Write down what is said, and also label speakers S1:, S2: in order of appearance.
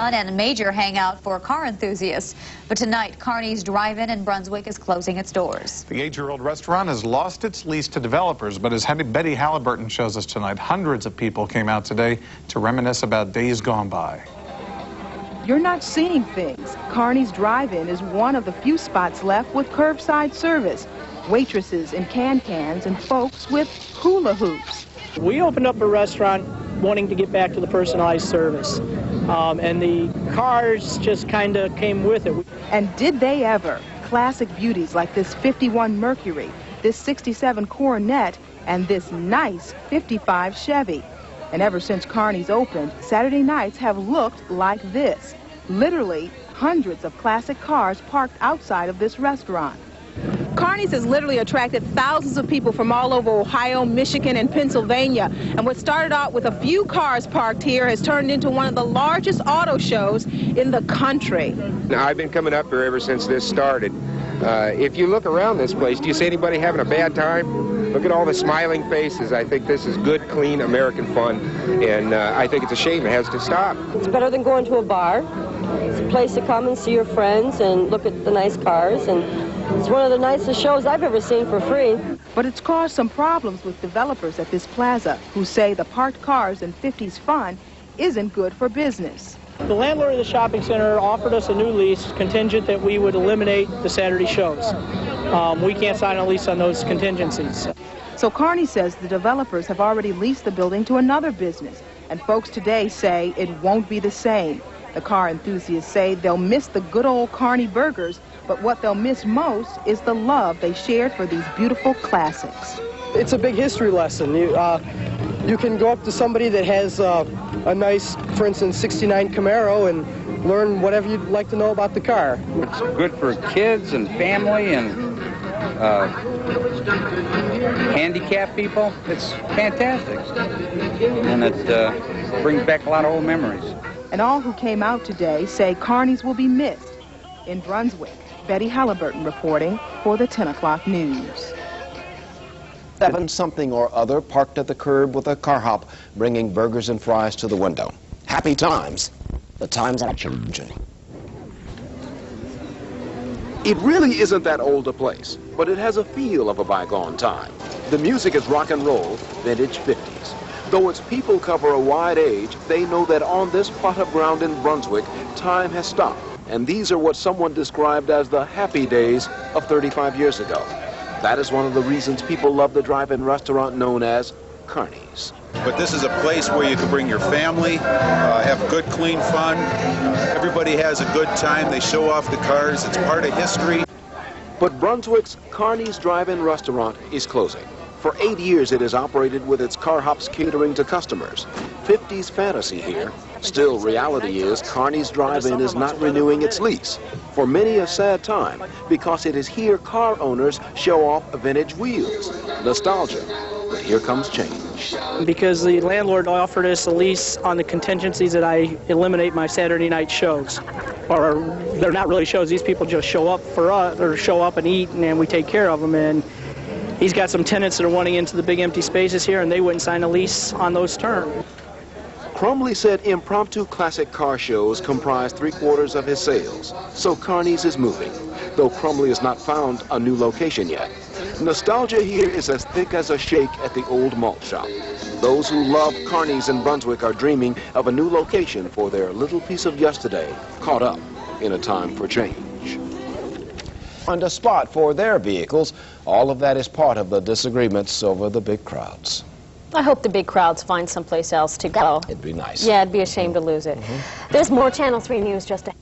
S1: And a major hangout for car enthusiasts. But tonight, Carney's Drive-In in Brunswick is closing its doors.
S2: The 8-year-old restaurant has lost its lease to developers, but as Betty Halliburton shows us tonight, hundreds of people came out today to reminisce about days gone by.
S3: You're not seeing things. Carney's Drive-In is one of the few spots left with curbside service. Waitresses in can-cans and folks with hula hoops.
S4: We opened up a restaurant wanting to get back to the personalized service, and the cars just kind of came with it.
S3: And did they ever? Classic beauties like this 51 Mercury, this 67 Coronet, and this nice 55 Chevy. And ever since Carney's opened, Saturday nights have looked like this. Literally hundreds of classic cars parked outside of this restaurant. Carney's has literally attracted thousands of people from all over Ohio, Michigan, and Pennsylvania. And what started out with a few cars parked here has turned into one of the largest auto shows in the country.
S5: Now, I've been coming up here ever since this started. If you look around this place, do you see anybody having a bad time? Look at all the smiling faces. I think this is good, clean American fun, and I think it's a shame it has to stop.
S6: It's better than going to a bar. It's a place to come and see your friends and look at the nice cars, and it's one of the nicest shows I've ever seen for free.
S3: But it's caused some problems with developers at this plaza who say the parked cars and 50s fun isn't good for business.
S4: The landlord of the shopping center offered us a new lease contingent that we would eliminate the Saturday shows. We can't sign a lease on those contingencies.
S3: So Carney says the developers have already leased the building to another business, and folks today say it won't be the same. The car enthusiasts say they'll miss the good old Carney burgers, but what they'll miss most is the love they shared for these beautiful classics.
S7: It's a big history lesson. You can go up to somebody that has a nice, for instance, 69 Camaro and learn whatever you'd like to know about the car.
S8: It's good for kids and family and handicapped people. It's fantastic. And it brings back a lot of old memories.
S3: And all who came out today say Carney's will be missed. In Brunswick, Betty Halliburton reporting for the 10 o'clock news.
S9: Something or other parked at the curb with a car hop, bringing burgers and fries to the window. Happy times. The times are changing.
S10: It really isn't that old a place, but it has a feel of a bygone time. The music is rock and roll, vintage 50s. Though its people cover a wide age, they know that on this plot of ground in Brunswick, time has stopped. And these are what someone described as the happy days of 35 years ago. That is one of the reasons people love the drive-in restaurant known as Carney's.
S11: But this is a place where you can bring your family, have good, clean fun. Everybody has a good time. They show off the cars. It's part of history.
S10: But Brunswick's Carney's Drive-In restaurant is closing. For 8 years, it has operated with its car hops catering to customers. 50s fantasy here. Still, reality is Carney's Drive-In is not renewing its lease. For many a sad time, because it is here car owners show off vintage wheels. Nostalgia. But here comes change.
S4: Because the landlord offered us a lease on the contingencies that I eliminate my Saturday night shows. Or they're not really shows. These people just show up for us, or show up and eat, and then we take care of them. And he's got some tenants that are wanting into the big empty spaces here, and they wouldn't sign a lease on those terms.
S10: Crumley said impromptu classic car shows comprise 3/4 of his sales, so Carney's is moving, though Crumley has not found a new location yet. Nostalgia here is as thick as a shake at the old malt shop. Those who love Carney's in Brunswick are dreaming of a new location for their little piece of yesterday, caught up in a time for change.
S9: And a spot for their vehicles. All of that is part of the disagreements over the big crowds.
S12: I hope the big crowds find someplace else to go.
S9: It'd be nice.
S12: Yeah, it'd be a shame to lose it. There's more Channel 3 news just ahead.